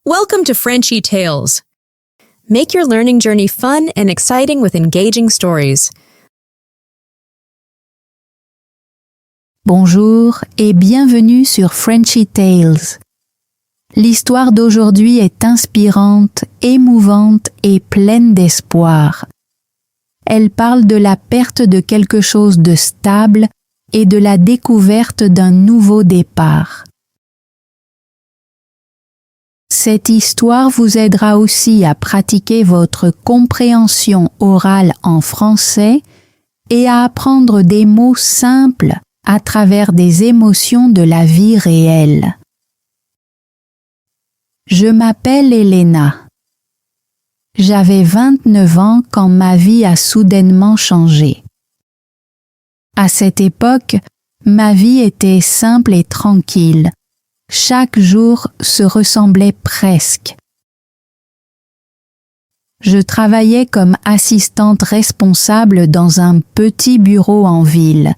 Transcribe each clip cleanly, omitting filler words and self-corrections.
Welcome to Frenchy Tales. Make your learning journey fun and exciting with engaging stories. Bonjour et bienvenue sur Frenchy Tales. L'histoire d'aujourd'hui est inspirante, émouvante et pleine d'espoir. Elle parle de la perte de quelque chose de stable et de la découverte d'un nouveau départ. Cette histoire vous aidera aussi à pratiquer votre compréhension orale en français et à apprendre des mots simples à travers des émotions de la vie réelle. Je m'appelle Elena. J'avais 29 ans quand ma vie a soudainement changé. À cette époque, ma vie était simple et tranquille. Chaque jour se ressemblait presque. Je travaillais comme assistante responsable dans un petit bureau en ville.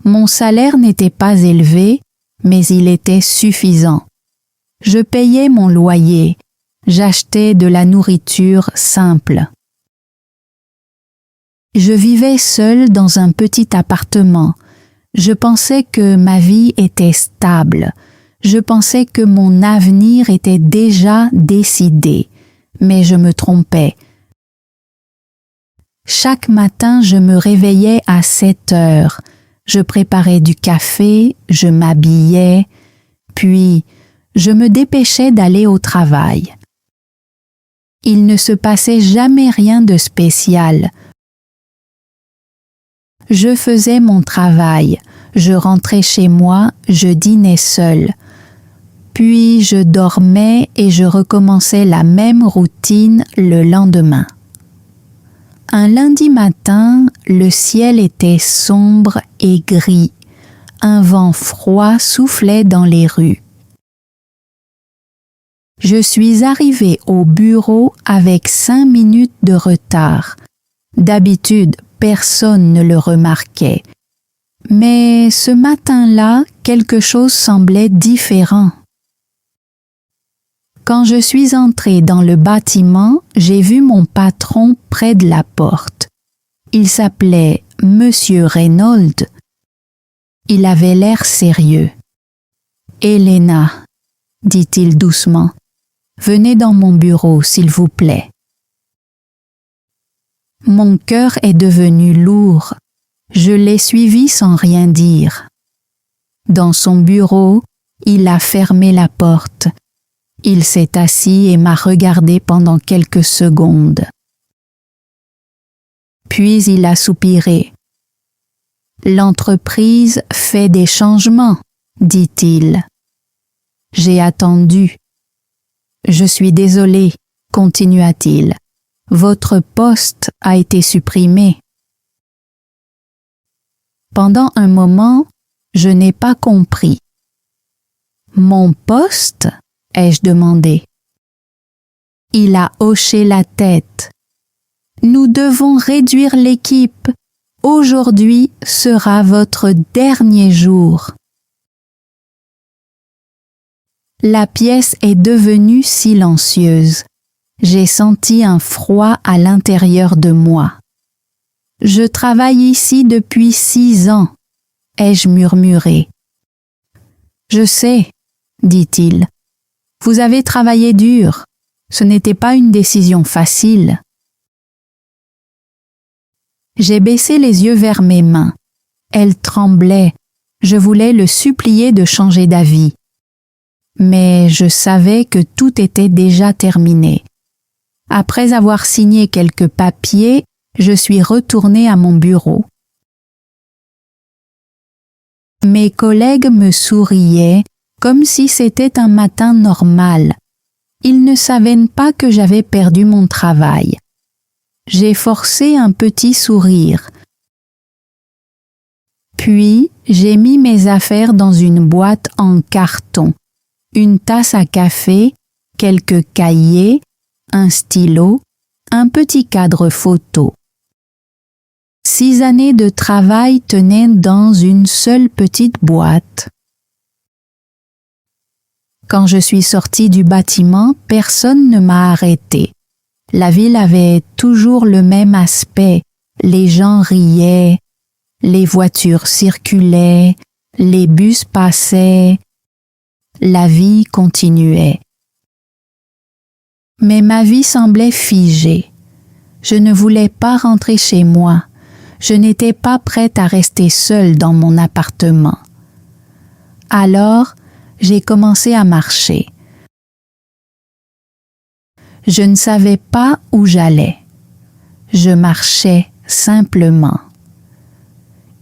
Mon salaire n'était pas élevé, mais il était suffisant. Je payais mon loyer, j'achetais de la nourriture simple. Je vivais seule dans un petit appartement. Je pensais que ma vie était stable. Je pensais que mon avenir était déjà décidé, mais je me trompais. Chaque matin, je me réveillais à 7 heures. Je préparais du café, je m'habillais, puis je me dépêchais d'aller au travail. Il ne se passait jamais rien de spécial. Je faisais mon travail, je rentrais chez moi, je dînais seule. Puis je dormais et je recommençais la même routine le lendemain. Un lundi matin, le ciel était sombre et gris. Un vent froid soufflait dans les rues. Je suis arrivée au bureau avec 5 minutes de retard. D'habitude, personne ne le remarquait. Mais ce matin-là, quelque chose semblait différent. Quand je suis entrée dans le bâtiment, j'ai vu mon patron près de la porte. Il s'appelait Monsieur Reynolds. Il avait l'air sérieux. « Elena, dit-il doucement, venez dans mon bureau, s'il vous plaît. » Mon cœur est devenu lourd. Je l'ai suivi sans rien dire. Dans son bureau, il a fermé la porte. Il s'est assis et m'a regardé pendant quelques secondes. Puis il a soupiré. « L'entreprise fait des changements, dit-il. J'ai attendu. Je suis désolé, continua-t-il. Votre poste a été supprimé. Pendant un moment, je n'ai pas compris. Mon poste ? Ai-je demandé. Il a hoché la tête. Nous devons réduire l'équipe. Aujourd'hui sera votre dernier jour. La pièce est devenue silencieuse. J'ai senti un froid à l'intérieur de moi. Je travaille ici depuis 6 ans, ai-je murmuré. Je sais, dit-il. Vous avez travaillé dur. Ce n'était pas une décision facile. J'ai baissé les yeux vers mes mains. Elles tremblaient. Je voulais le supplier de changer d'avis. Mais je savais que tout était déjà terminé. Après avoir signé quelques papiers, je suis retournée à mon bureau. Mes collègues me souriaient comme si c'était un matin normal. Ils ne savaient pas que j'avais perdu mon travail. J'ai forcé un petit sourire. Puis, j'ai mis mes affaires dans une boîte en carton, une tasse à café, quelques cahiers, un stylo, un petit cadre photo. 6 années de travail tenaient dans une seule petite boîte. Quand je suis sortie du bâtiment, personne ne m'a arrêté. La ville avait toujours le même aspect. Les gens riaient, les voitures circulaient, les bus passaient. La vie continuait. Mais ma vie semblait figée. Je ne voulais pas rentrer chez moi. Je n'étais pas prête à rester seule dans mon appartement. Alors, j'ai commencé à marcher. Je ne savais pas où j'allais. Je marchais simplement.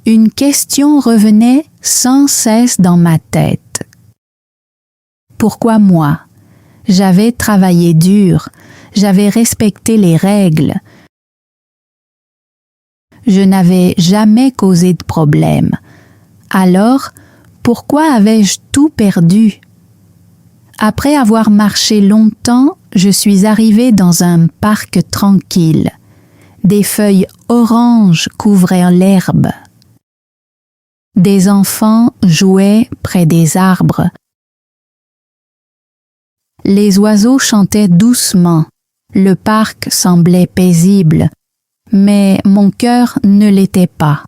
Une question revenait sans cesse dans ma tête. Pourquoi moi? J'avais travaillé dur, j'avais respecté les règles. Je n'avais jamais causé de problème. Alors, pourquoi avais-je tout perdu? Après avoir marché longtemps, je suis arrivée dans un parc tranquille. Des feuilles oranges couvraient l'herbe. Des enfants jouaient près des arbres. Les oiseaux chantaient doucement. Le parc semblait paisible, mais mon cœur ne l'était pas.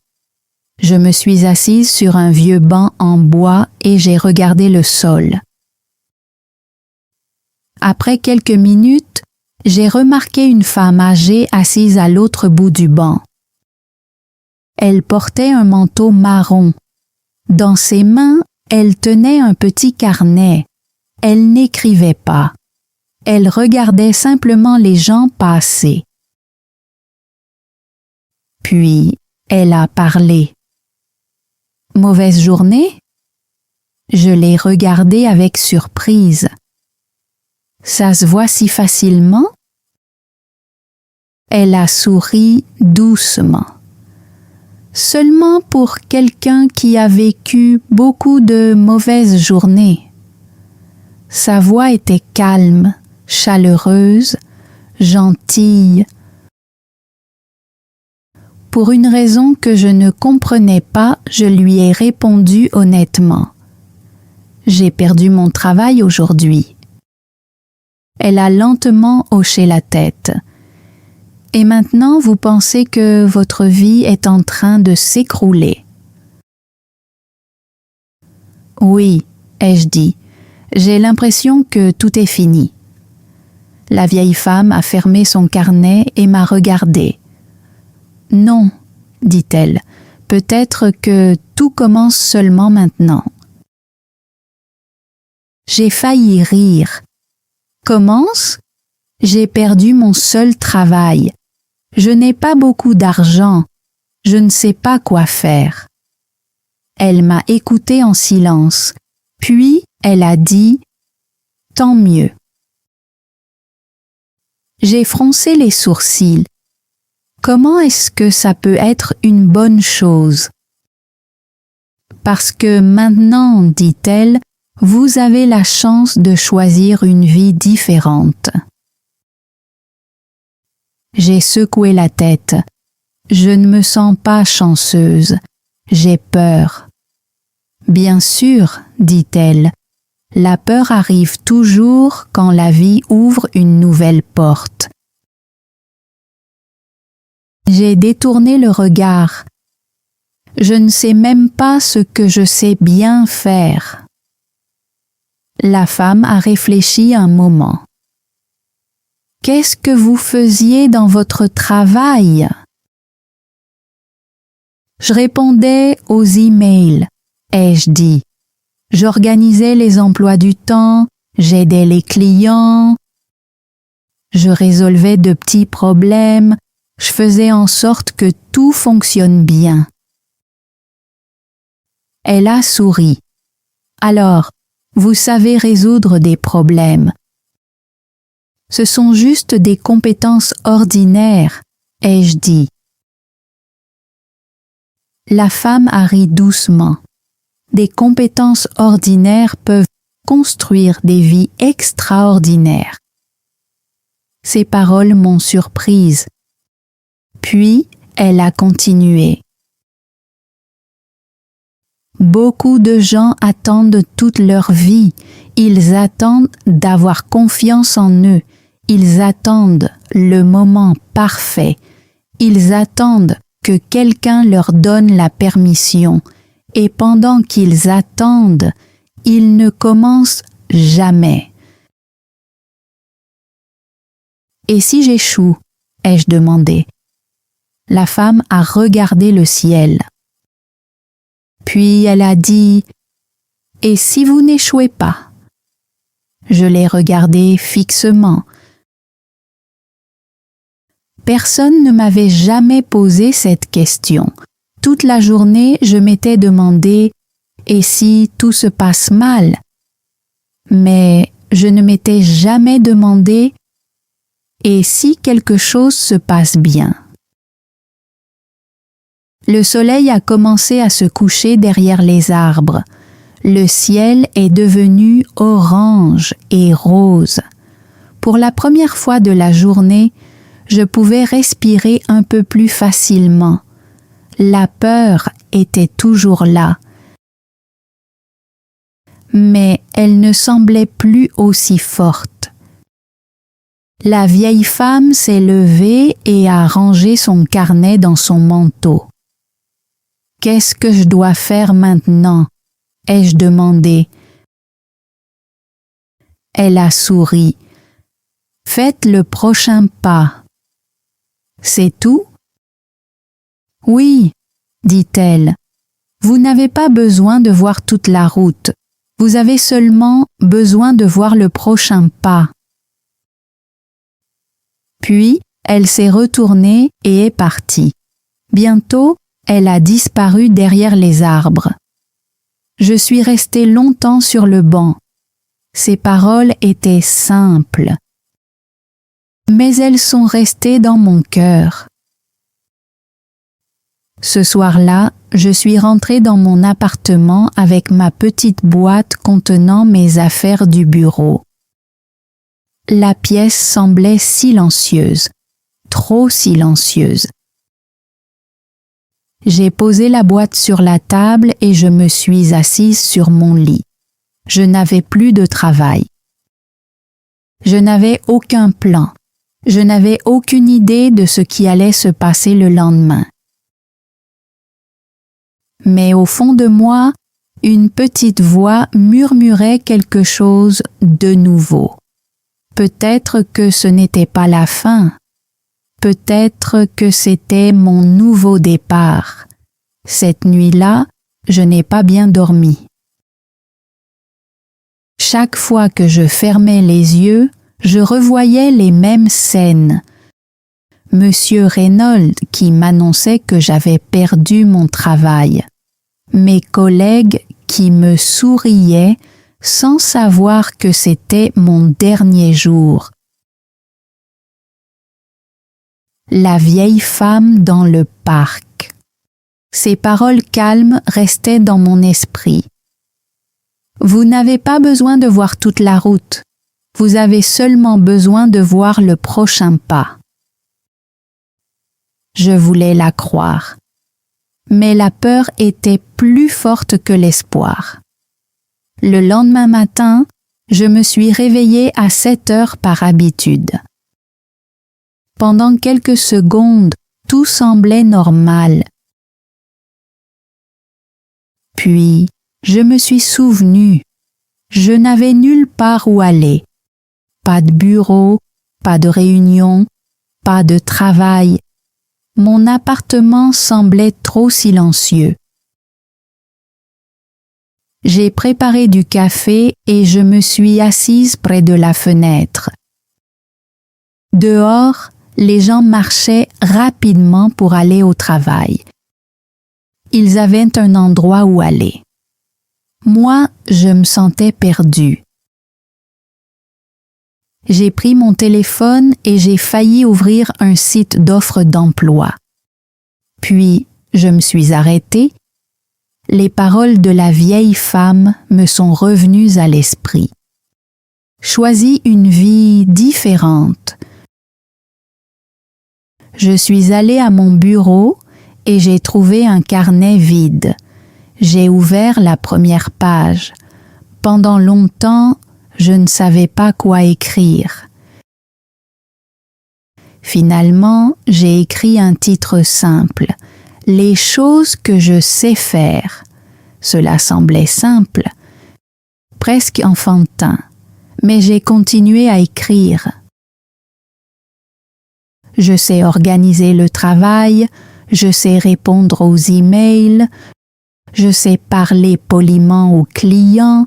Je me suis assise sur un vieux banc en bois et j'ai regardé le sol. Après quelques minutes, j'ai remarqué une femme âgée assise à l'autre bout du banc. Elle portait un manteau marron. Dans ses mains, elle tenait un petit carnet. Elle n'écrivait pas. Elle regardait simplement les gens passer. Puis, elle a parlé. « Mauvaise journée ?» Je l'ai regardée avec surprise. « Ça se voit si facilement ?» Elle a souri doucement. Seulement pour quelqu'un qui a vécu beaucoup de mauvaises journées. Sa voix était calme, chaleureuse, gentille. Pour une raison que je ne comprenais pas, je lui ai répondu honnêtement. J'ai perdu mon travail aujourd'hui. Elle a lentement hoché la tête. Et maintenant, vous pensez que votre vie est en train de s'écrouler. Oui, ai-je dit. J'ai l'impression que tout est fini. La vieille femme a fermé son carnet et m'a regardée. Non, dit-elle, peut-être que tout commence seulement maintenant. J'ai failli rire. Commence? J'ai perdu mon seul travail. Je n'ai pas beaucoup d'argent. Je ne sais pas quoi faire. Elle m'a écouté en silence. Puis, elle a dit « Tant mieux ». J'ai froncé les sourcils. Comment est-ce que ça peut être une bonne chose? Parce que maintenant, dit-elle, vous avez la chance de choisir une vie différente. J'ai secoué la tête. Je ne me sens pas chanceuse. J'ai peur. Bien sûr, dit-elle, la peur arrive toujours quand la vie ouvre une nouvelle porte. J'ai détourné le regard. Je ne sais même pas ce que je sais bien faire. La femme a réfléchi un moment. Qu'est-ce que vous faisiez dans votre travail? Je répondais aux emails, ai-je dit. J'organisais les emplois du temps, j'aidais les clients, je résolvais de petits problèmes, je faisais en sorte que tout fonctionne bien. Elle a souri. Alors, vous savez résoudre des problèmes. Ce sont juste des compétences ordinaires, ai-je dit. La femme a ri doucement. Des compétences ordinaires peuvent construire des vies extraordinaires. Ces paroles m'ont surprise. Puis, elle a continué. Beaucoup de gens attendent toute leur vie. Ils attendent d'avoir confiance en eux. Ils attendent le moment parfait. Ils attendent que quelqu'un leur donne la permission. Et pendant qu'ils attendent, ils ne commencent jamais. « Et si j'échoue ?» ai-je demandé. La femme a regardé le ciel. Puis elle a dit « Et si vous n'échouez pas ?» Je l'ai regardée fixement. Personne ne m'avait jamais posé cette question. Toute la journée, je m'étais demandé « Et si tout se passe mal ?» Mais je ne m'étais jamais demandé « Et si quelque chose se passe bien ?» Le soleil a commencé à se coucher derrière les arbres. Le ciel est devenu orange et rose. Pour la première fois de la journée, je pouvais respirer un peu plus facilement. La peur était toujours là, mais elle ne semblait plus aussi forte. La vieille femme s'est levée et a rangé son carnet dans son manteau. « Qu'est-ce que je dois faire maintenant ?» ai-je demandé. Elle a souri. « Faites le prochain pas. »« C'est tout ?» ?»« Oui, » dit-elle. « Vous n'avez pas besoin de voir toute la route. Vous avez seulement besoin de voir le prochain pas. » Puis, elle s'est retournée et est partie. Bientôt, elle a disparu derrière les arbres. Je suis restée longtemps sur le banc. Ses paroles étaient simples, mais elles sont restées dans mon cœur. Ce soir-là, je suis rentrée dans mon appartement avec ma petite boîte contenant mes affaires du bureau. La pièce semblait silencieuse, trop silencieuse. J'ai posé la boîte sur la table et je me suis assise sur mon lit. Je n'avais plus de travail. Je n'avais aucun plan. Je n'avais aucune idée de ce qui allait se passer le lendemain. Mais au fond de moi, une petite voix murmurait quelque chose de nouveau. Peut-être que ce n'était pas la fin. Peut-être que c'était mon nouveau départ. Cette nuit-là, je n'ai pas bien dormi. Chaque fois que je fermais les yeux, je revoyais les mêmes scènes. Monsieur Reynolds qui m'annonçait que j'avais perdu mon travail. Mes collègues qui me souriaient sans savoir que c'était mon dernier jour. La vieille femme dans le parc. Ces paroles calmes restaient dans mon esprit. Vous n'avez pas besoin de voir toute la route. Vous avez seulement besoin de voir le prochain pas. Je voulais la croire. Mais la peur était plus forte que l'espoir. Le lendemain matin, je me suis réveillée à 7 heures par habitude. Pendant quelques secondes, tout semblait normal. Puis, je me suis souvenue, je n'avais nulle part où aller. Pas de bureau, pas de réunion, pas de travail. Mon appartement semblait trop silencieux. J'ai préparé du café et je me suis assise près de la fenêtre. Dehors, les gens marchaient rapidement pour aller au travail. Ils avaient un endroit où aller. Moi, je me sentais perdue. J'ai pris mon téléphone et j'ai failli ouvrir un site d'offres d'emploi. Puis, je me suis arrêtée. Les paroles de la vieille femme me sont revenues à l'esprit. Choisis une vie différente. Je suis allée à mon bureau et j'ai trouvé un carnet vide. J'ai ouvert la première page. Pendant longtemps, je ne savais pas quoi écrire. Finalement, j'ai écrit un titre simple, « Les choses que je sais faire ». Cela semblait simple, presque enfantin, mais j'ai continué à écrire. Je sais organiser le travail, je sais répondre aux emails, je sais parler poliment aux clients,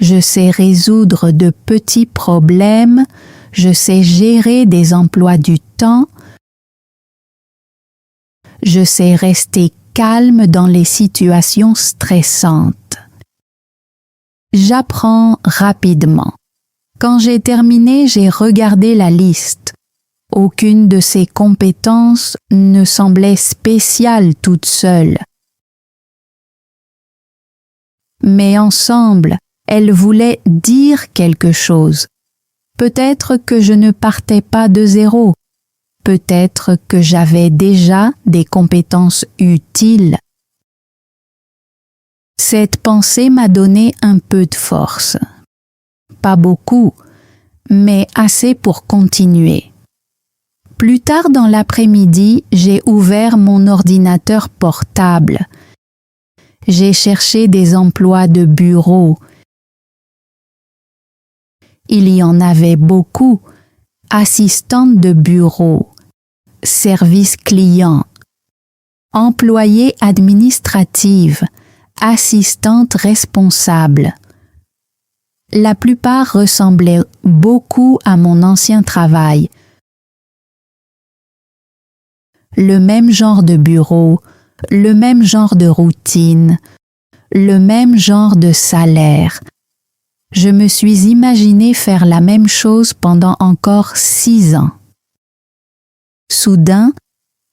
je sais résoudre de petits problèmes, je sais gérer des emplois du temps, je sais rester calme dans les situations stressantes. J'apprends rapidement. Quand j'ai terminé, j'ai regardé la liste. Aucune de ces compétences ne semblait spéciale toute seule. Mais ensemble, elles voulaient dire quelque chose. Peut-être que je ne partais pas de zéro. Peut-être que j'avais déjà des compétences utiles. Cette pensée m'a donné un peu de force. Pas beaucoup, mais assez pour continuer. Plus tard dans l'après-midi, j'ai ouvert mon ordinateur portable. J'ai cherché des emplois de bureau. Il y en avait beaucoup. Assistante de bureau, service client, employée administrative, assistante responsable. La plupart ressemblaient beaucoup à mon ancien travail. Le même genre de bureau, le même genre de routine, le même genre de salaire. Je me suis imaginé faire la même chose pendant encore 6 ans. Soudain,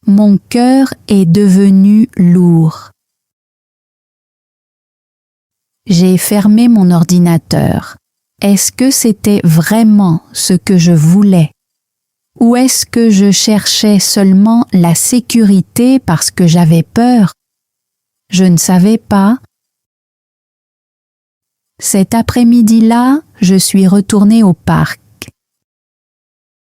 mon cœur est devenu lourd. J'ai fermé mon ordinateur. Est-ce que c'était vraiment ce que je voulais? Ou est-ce que je cherchais seulement la sécurité parce que j'avais peur? Je ne savais pas. Cet après-midi-là, je suis retournée au parc.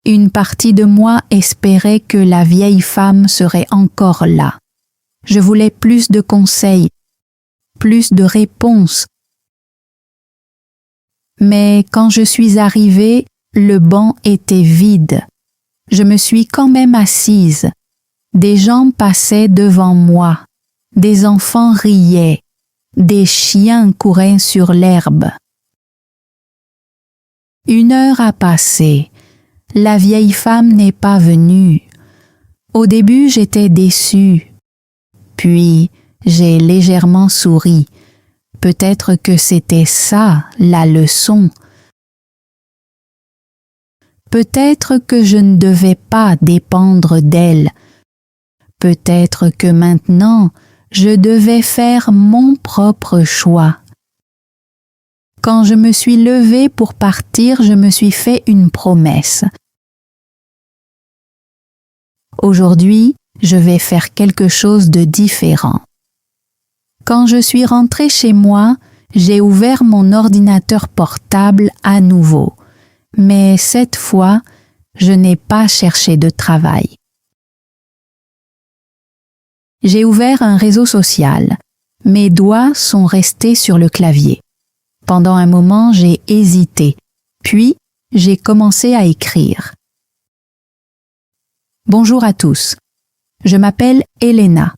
Une partie de moi espérait que la vieille femme serait encore là. Je voulais plus de conseils, plus de réponses. Mais quand je suis arrivée, le banc était vide. Je me suis quand même assise. Des gens passaient devant moi. Des enfants riaient. Des chiens couraient sur l'herbe. 1 heure a passé. La vieille femme n'est pas venue. Au début, j'étais déçue. Puis, j'ai légèrement souri. Peut-être que c'était ça, la leçon. Peut-être que je ne devais pas dépendre d'elle. Peut-être que maintenant, je devais faire mon propre choix. Quand je me suis levée pour partir, je me suis fait une promesse. Aujourd'hui, je vais faire quelque chose de différent. Quand je suis rentrée chez moi, j'ai ouvert mon ordinateur portable à nouveau. Mais cette fois, je n'ai pas cherché de travail. J'ai ouvert un réseau social. Mes doigts sont restés sur le clavier. Pendant un moment, j'ai hésité. Puis, j'ai commencé à écrire. Bonjour à tous. Je m'appelle Elena.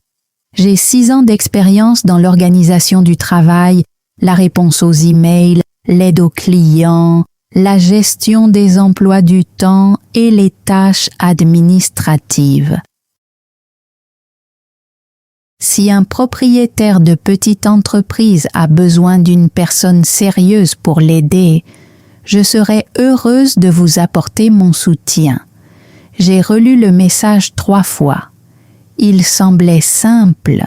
J'ai 6 ans d'expérience dans l'organisation du travail, la réponse aux emails, l'aide aux clients, la gestion des emplois du temps et les tâches administratives. Si un propriétaire de petite entreprise a besoin d'une personne sérieuse pour l'aider, je serai heureuse de vous apporter mon soutien. J'ai relu le message 3 fois. Il semblait simple,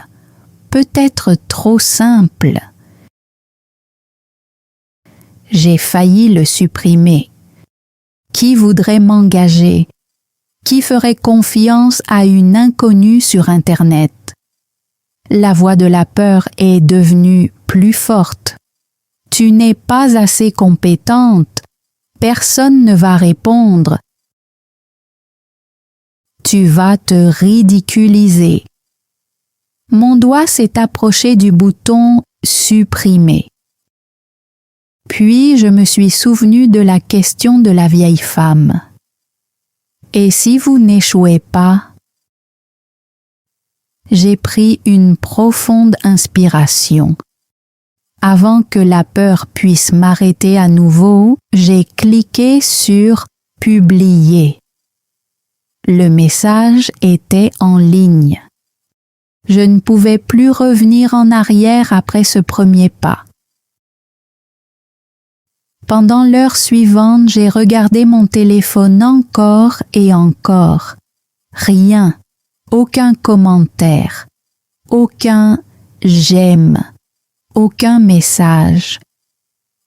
peut-être trop simple. J'ai failli le supprimer. Qui voudrait m'engager? Qui ferait confiance à une inconnue sur Internet? La voix de la peur est devenue plus forte. Tu n'es pas assez compétente. personne ne va répondre. Tu vas te ridiculiser. Mon doigt s'est approché du bouton « Supprimer ». Puis je me suis souvenu de la question de la vieille femme. Et si vous n'échouez pas? J'ai pris une profonde inspiration. Avant que la peur puisse m'arrêter à nouveau, j'ai cliqué sur « Publier ». Le message était en ligne. Je ne pouvais plus revenir en arrière après ce premier pas. Pendant l'heure suivante, j'ai regardé mon téléphone encore et encore. Rien, aucun commentaire, aucun « j'aime », aucun message.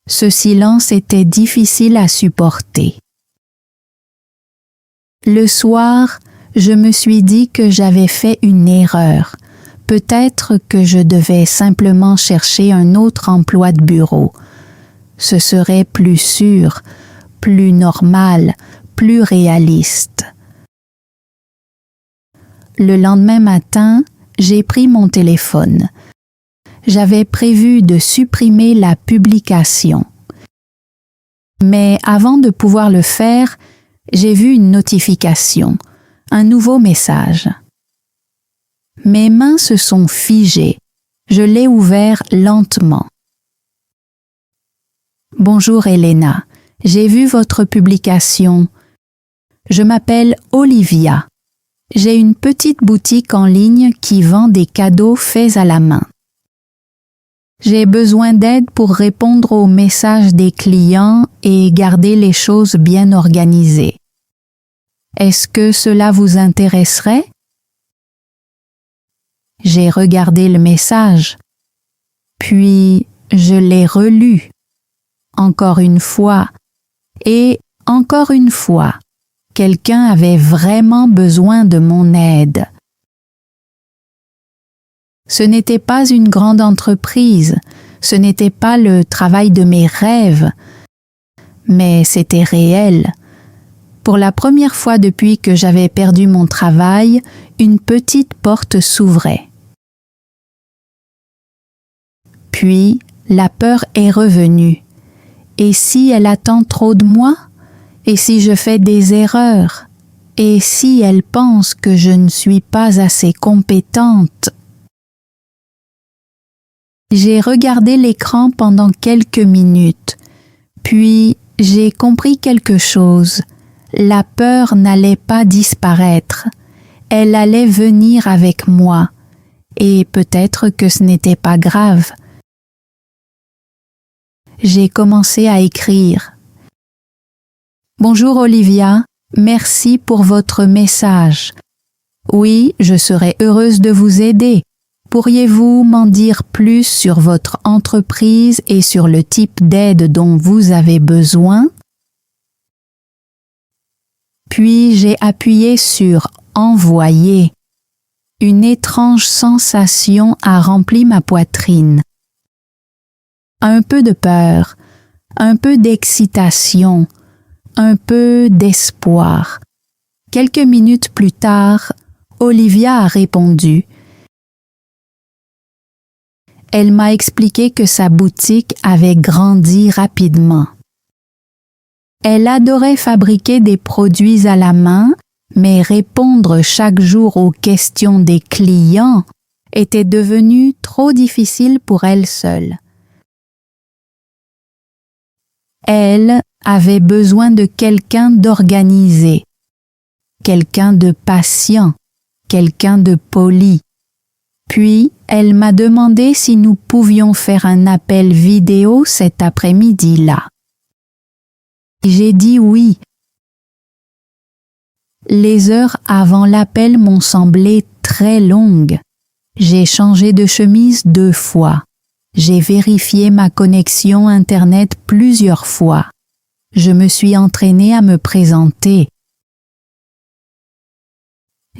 Ce silence était difficile à supporter. Le soir, je me suis dit que j'avais fait une erreur. Peut-être que je devais simplement chercher un autre emploi de bureau. Ce serait plus sûr, plus normal, plus réaliste. Le lendemain matin, j'ai pris mon téléphone. J'avais prévu de supprimer la publication. Mais avant de pouvoir le faire, j'ai vu une notification, un nouveau message. Mes mains se sont figées. Je l'ai ouvert lentement. Bonjour Elena, j'ai vu votre publication. Je m'appelle Olivia. J'ai une petite boutique en ligne qui vend des cadeaux faits à la main. J'ai besoin d'aide pour répondre aux messages des clients et garder les choses bien organisées. Est-ce que cela vous intéresserait? J'ai regardé le message, puis je l'ai relu. Encore une fois, et encore une fois, quelqu'un avait vraiment besoin de mon aide. Ce n'était pas une grande entreprise, ce n'était pas le travail de mes rêves, mais c'était réel. Pour la première fois depuis que j'avais perdu mon travail, une petite porte s'ouvrait. Puis, la peur est revenue. Et si elle attend trop de moi? Et si je fais des erreurs? Et si elle pense que je ne suis pas assez compétente? J'ai regardé l'écran pendant quelques minutes, puis j'ai compris quelque chose. La peur n'allait pas disparaître, elle allait venir avec moi, et peut-être que ce n'était pas grave. J'ai commencé à écrire. Bonjour Olivia, merci pour votre message. Oui, je serais heureuse de vous aider. Pourriez-vous m'en dire plus sur votre entreprise et sur le type d'aide dont vous avez besoin? Puis j'ai appuyé sur « Envoyer ». Une étrange sensation a rempli ma poitrine. Un peu de peur, un peu d'excitation, un peu d'espoir. Quelques minutes plus tard, Olivia a répondu. Elle m'a expliqué que sa boutique avait grandi rapidement. Elle adorait fabriquer des produits à la main, mais répondre chaque jour aux questions des clients était devenu trop difficile pour elle seule. Elle avait besoin de quelqu'un d'organisé, quelqu'un de patient, quelqu'un de poli. Puis, elle m'a demandé si nous pouvions faire un appel vidéo cet après-midi-là. J'ai dit oui. Les heures avant l'appel m'ont semblé très longues. J'ai changé de chemise 2 fois. J'ai vérifié ma connexion Internet plusieurs fois. Je me suis entraînée à me présenter.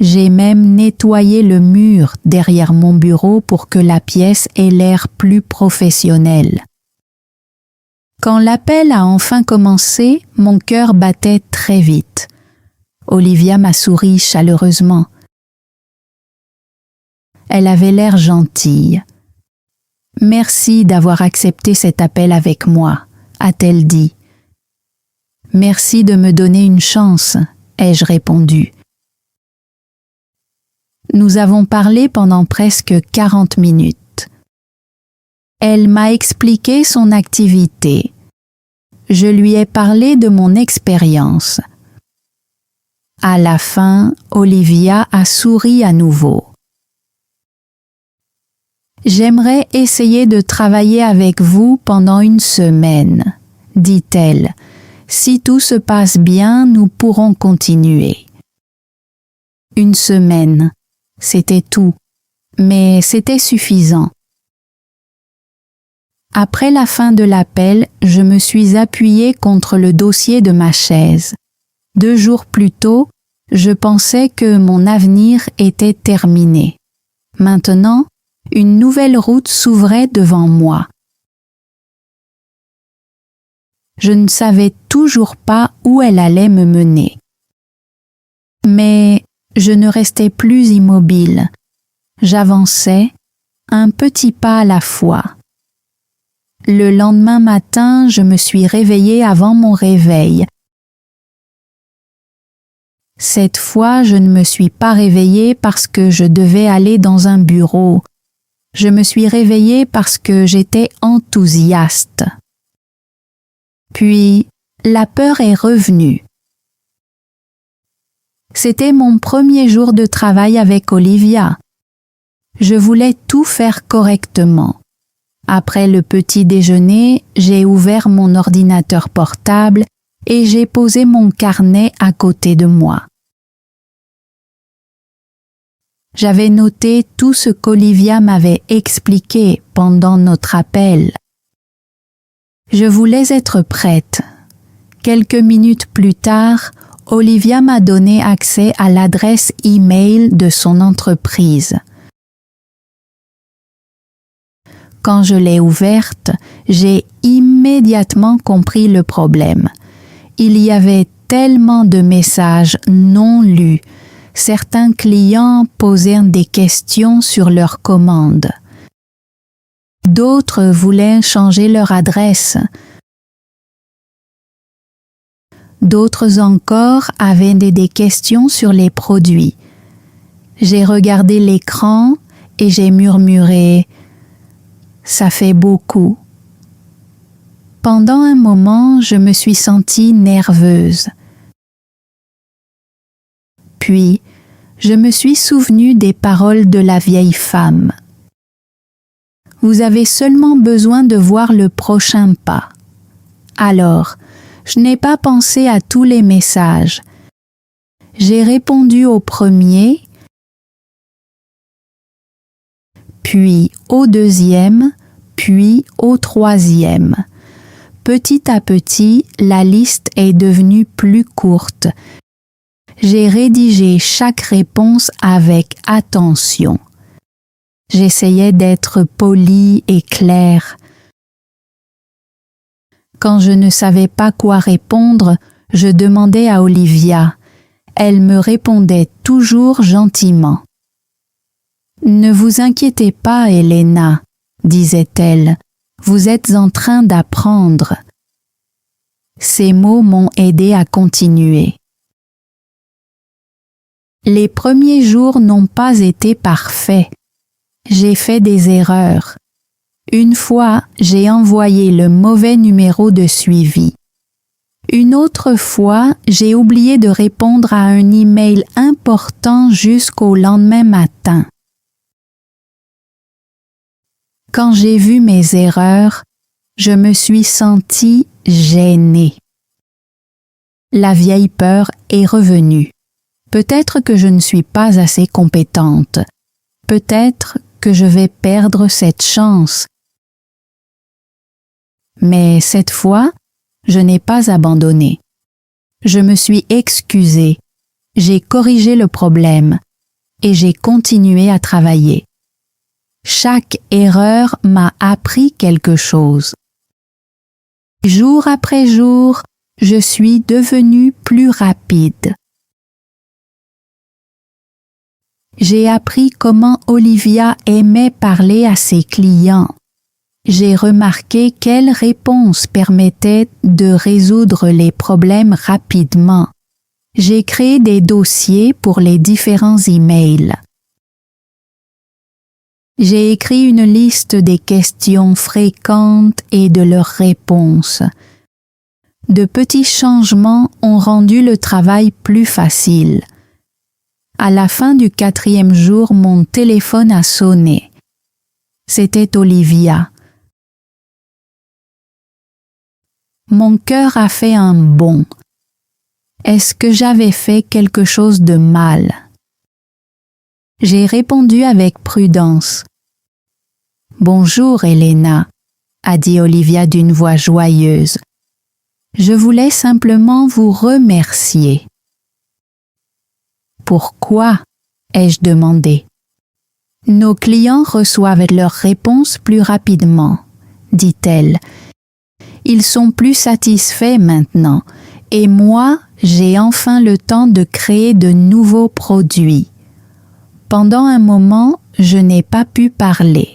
J'ai même nettoyé le mur derrière mon bureau pour que la pièce ait l'air plus professionnelle. Quand l'appel a enfin commencé, mon cœur battait très vite. Olivia m'a souri chaleureusement. Elle avait l'air gentille. « Merci d'avoir accepté cet appel avec moi », a-t-elle dit. « Merci de me donner une chance », ai-je répondu. Nous avons parlé pendant presque 40 minutes. Elle m'a expliqué son activité. Je lui ai parlé de mon expérience. À la fin, Olivia a souri à nouveau. « J'aimerais essayer de travailler avec vous pendant une semaine, dit-elle. Si tout se passe bien, nous pourrons continuer. » Une semaine, c'était tout, mais c'était suffisant. Après la fin de l'appel, je me suis appuyée contre le dossier de ma chaise. 2 jours plus tôt, je pensais que mon avenir était terminé. Maintenant, une nouvelle route s'ouvrait devant moi. Je ne savais toujours pas où elle allait me mener. Mais je ne restais plus immobile. J'avançais, un petit pas à la fois. Le lendemain matin, je me suis réveillée avant mon réveil. Cette fois, je ne me suis pas réveillée parce que je devais aller dans un bureau. Je me suis réveillée parce que j'étais enthousiaste. Puis, la peur est revenue. C'était mon premier jour de travail avec Olivia. Je voulais tout faire correctement. Après le petit déjeuner, j'ai ouvert mon ordinateur portable et j'ai posé mon carnet à côté de moi. J'avais noté tout ce qu'Olivia m'avait expliqué pendant notre appel. Je voulais être prête. Quelques minutes plus tard, Olivia m'a donné accès à l'adresse e-mail de son entreprise. Quand je l'ai ouverte, j'ai immédiatement compris le problème. Il y avait tellement de messages non lus. Certains clients posaient des questions sur leur commande. D'autres voulaient changer leur adresse. D'autres encore avaient des questions sur les produits. J'ai regardé l'écran et j'ai murmuré « Ça fait beaucoup ». Pendant un moment, je me suis sentie nerveuse. Puis, je me suis souvenue des paroles de la vieille femme. Vous avez seulement besoin de voir le prochain pas. Alors, je n'ai pas pensé à tous les messages. J'ai répondu au premier, puis au deuxième, puis au troisième. Petit à petit, la liste est devenue plus courte. J'ai rédigé chaque réponse avec attention. J'essayais d'être polie et claire. Quand je ne savais pas quoi répondre, je demandais à Olivia. Elle me répondait toujours gentiment. « Ne vous inquiétez pas, Elena, » disait-elle. « Vous êtes en train d'apprendre. » Ces mots m'ont aidé à continuer. Les premiers jours n'ont pas été parfaits. J'ai fait des erreurs. Une fois, j'ai envoyé le mauvais numéro de suivi. Une autre fois, j'ai oublié de répondre à un email important jusqu'au lendemain matin. Quand j'ai vu mes erreurs, je me suis sentie gênée. La vieille peur est revenue. Peut-être que je ne suis pas assez compétente. Peut-être que je vais perdre cette chance. Mais cette fois, je n'ai pas abandonné. Je me suis excusée, j'ai corrigé le problème et j'ai continué à travailler. Chaque erreur m'a appris quelque chose. Jour après jour, je suis devenue plus rapide. J'ai appris comment Olivia aimait parler à ses clients. J'ai remarqué quelles réponses permettaient de résoudre les problèmes rapidement. J'ai créé des dossiers pour les différents emails. J'ai écrit une liste des questions fréquentes et de leurs réponses. De petits changements ont rendu le travail plus facile. À la fin du 4e jour, mon téléphone a sonné. C'était Olivia. Mon cœur a fait un bond. Est-ce que j'avais fait quelque chose de mal? J'ai répondu avec prudence. « Bonjour, Elena », a dit Olivia d'une voix joyeuse. « Je voulais simplement vous remercier. » « Pourquoi ?» ai-je demandé. « Nos clients reçoivent leurs réponses plus rapidement, » dit-elle. « Ils sont plus satisfaits maintenant, et moi, j'ai enfin le temps de créer de nouveaux produits. Pendant un moment, je n'ai pas pu parler. »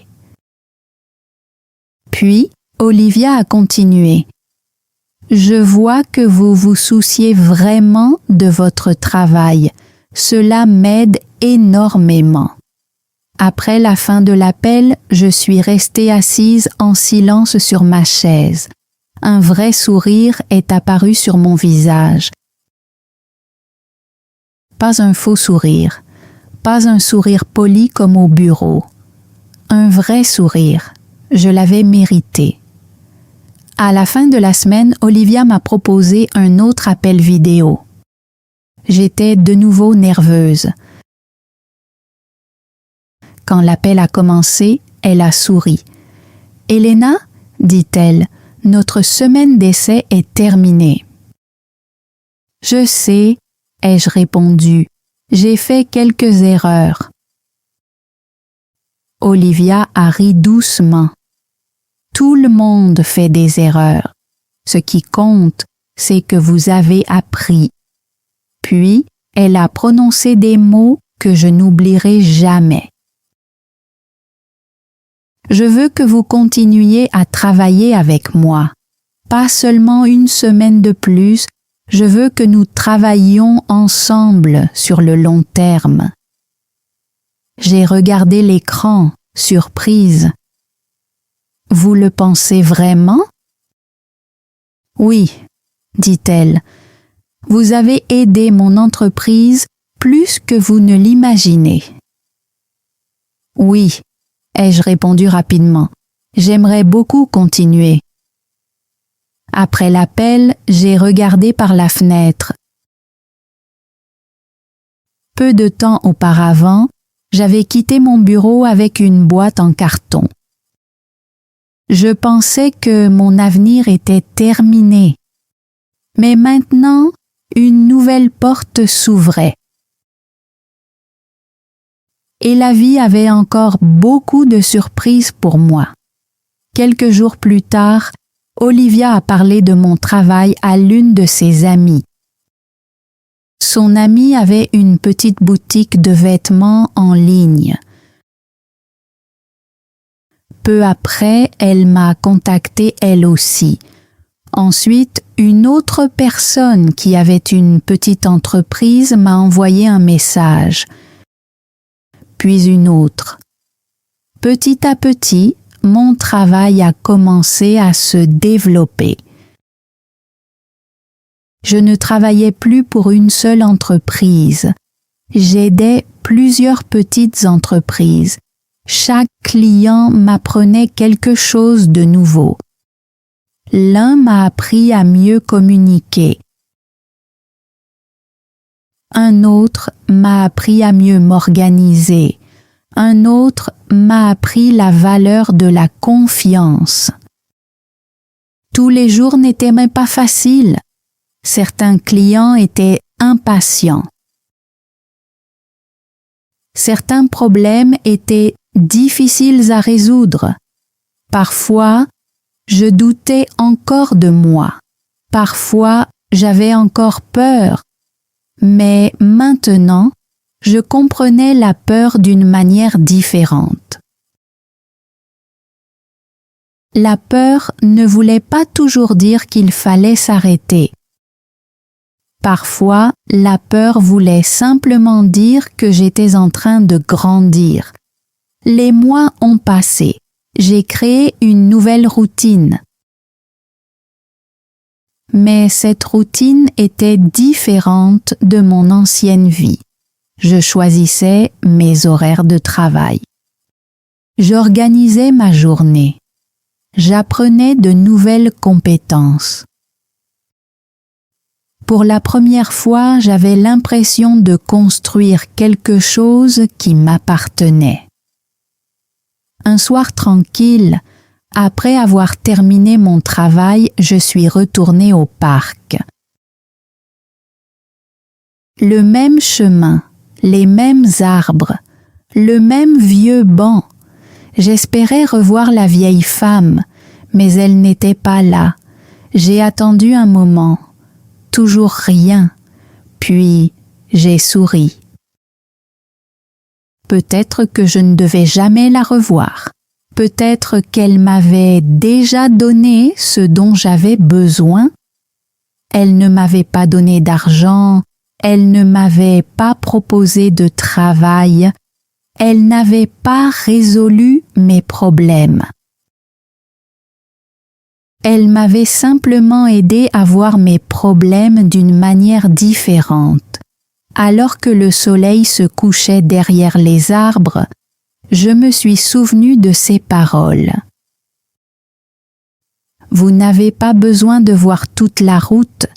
Puis, Olivia a continué. « Je vois que vous vous souciez vraiment de votre travail. Cela m'aide énormément. » Après la fin de l'appel, je suis restée assise en silence sur ma chaise. Un vrai sourire est apparu sur mon visage. Pas un faux sourire, pas un sourire poli comme au bureau. Un vrai sourire, je l'avais mérité. À la fin de la semaine, Olivia m'a proposé un autre appel vidéo. J'étais de nouveau nerveuse. Quand l'appel a commencé, elle a souri. « Elena, » dit-elle, « notre semaine d'essai est terminée. »« Je sais, » ai-je répondu, « j'ai fait quelques erreurs. » Olivia a ri doucement. « Tout le monde fait des erreurs. Ce qui compte, c'est que vous avez appris. » Puis, elle a prononcé des mots que je n'oublierai jamais. Je veux que vous continuiez à travailler avec moi. Pas seulement une semaine de plus, je veux que nous travaillions ensemble sur le long terme. J'ai regardé l'écran, surprise. Vous le pensez vraiment? Oui, dit-elle. Vous avez aidé mon entreprise plus que vous ne l'imaginez. Oui, ai-je répondu rapidement. J'aimerais beaucoup continuer. Après l'appel, j'ai regardé par la fenêtre. Peu de temps auparavant, j'avais quitté mon bureau avec une boîte en carton. Je pensais que mon avenir était terminé. Mais maintenant, une nouvelle porte s'ouvrait. Et la vie avait encore beaucoup de surprises pour moi. Quelques jours plus tard, Olivia a parlé de mon travail à l'une de ses amies. Son amie avait une petite boutique de vêtements en ligne. Peu après, elle m'a contactée elle aussi. Ensuite, une autre personne qui avait une petite entreprise m'a envoyé un message. Puis une autre. Petit à petit, mon travail a commencé à se développer. Je ne travaillais plus pour une seule entreprise. J'aidais plusieurs petites entreprises. Chaque client m'apprenait quelque chose de nouveau. L'un m'a appris à mieux communiquer. Un autre m'a appris à mieux m'organiser. Un autre m'a appris la valeur de la confiance. Tous les jours n'étaient même pas faciles. Certains clients étaient impatients. Certains problèmes étaient difficiles à résoudre. Parfois, Je doutais encore de moi. Parfois, j'avais encore peur. Mais maintenant, je comprenais la peur d'une manière différente. La peur ne voulait pas toujours dire qu'il fallait s'arrêter. Parfois, la peur voulait simplement dire que j'étais en train de grandir. Les mois ont passé. J'ai créé une nouvelle routine. Mais cette routine était différente de mon ancienne vie. Je choisissais mes horaires de travail. J'organisais ma journée. J'apprenais de nouvelles compétences. Pour la première fois, j'avais l'impression de construire quelque chose qui m'appartenait. Un soir tranquille, après avoir terminé mon travail, je suis retournée au parc. Le même chemin, les mêmes arbres, le même vieux banc. J'espérais revoir la vieille femme, mais elle n'était pas là. J'ai attendu un moment. Toujours rien. Puis, j'ai souri. Peut-être que je ne devais jamais la revoir. Peut-être qu'elle m'avait déjà donné ce dont j'avais besoin. Elle ne m'avait pas donné d'argent, elle ne m'avait pas proposé de travail, elle n'avait pas résolu mes problèmes. Elle m'avait simplement aidé à voir mes problèmes d'une manière différente. Alors que le soleil se couchait derrière les arbres, je me suis souvenu de ces paroles. Vous n'avez pas besoin de voir toute la route,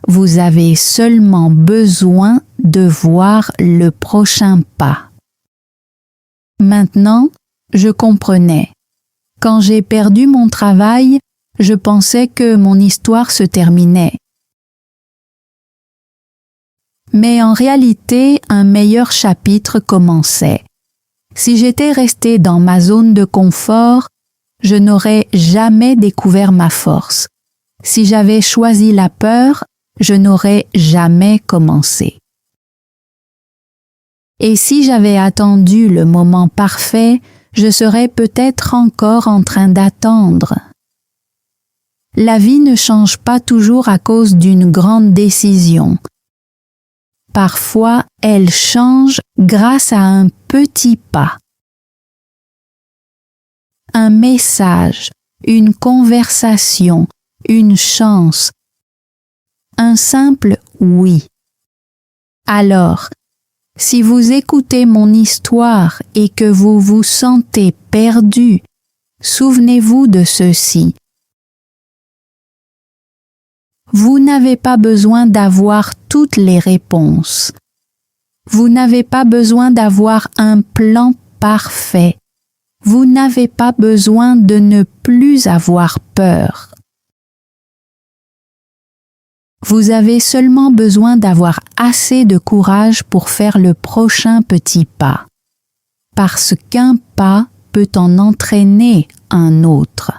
vous avez seulement besoin de voir le prochain pas. Maintenant, je comprenais. Quand j'ai perdu mon travail, je pensais que mon histoire se terminait. Mais en réalité, un meilleur chapitre commençait. Si j'étais restée dans ma zone de confort, je n'aurais jamais découvert ma force. Si j'avais choisi la peur, je n'aurais jamais commencé. Et si j'avais attendu le moment parfait, je serais peut-être encore en train d'attendre. La vie ne change pas toujours à cause d'une grande décision. Parfois, elle change grâce à un petit pas. Un message, une conversation, une chance, un simple oui. Alors, si vous écoutez mon histoire et que vous vous sentez perdu, souvenez-vous de ceci. Vous n'avez pas besoin d'avoir toutes les réponses. Vous n'avez pas besoin d'avoir un plan parfait. Vous n'avez pas besoin de ne plus avoir peur. Vous avez seulement besoin d'avoir assez de courage pour faire le prochain petit pas. Parce qu'un pas peut en entraîner un autre.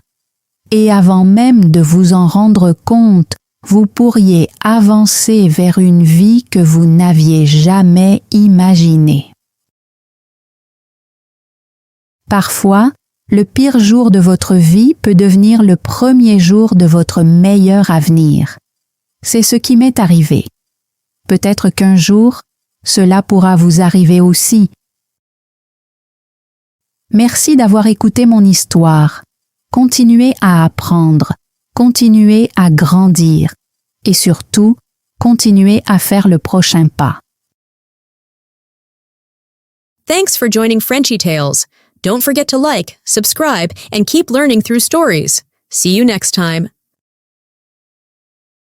Et avant même de vous en rendre compte, vous pourriez avancer vers une vie que vous n'aviez jamais imaginée. Parfois, le pire jour de votre vie peut devenir le premier jour de votre meilleur avenir. C'est ce qui m'est arrivé. Peut-être qu'un jour, cela pourra vous arriver aussi. Merci d'avoir écouté mon histoire. Continuez à apprendre. Continuez à grandir et surtout, continuez à faire le prochain pas. Thanks for joining Frenchy Tales. Don't forget to like, subscribe, and keep learning through stories. See you next time.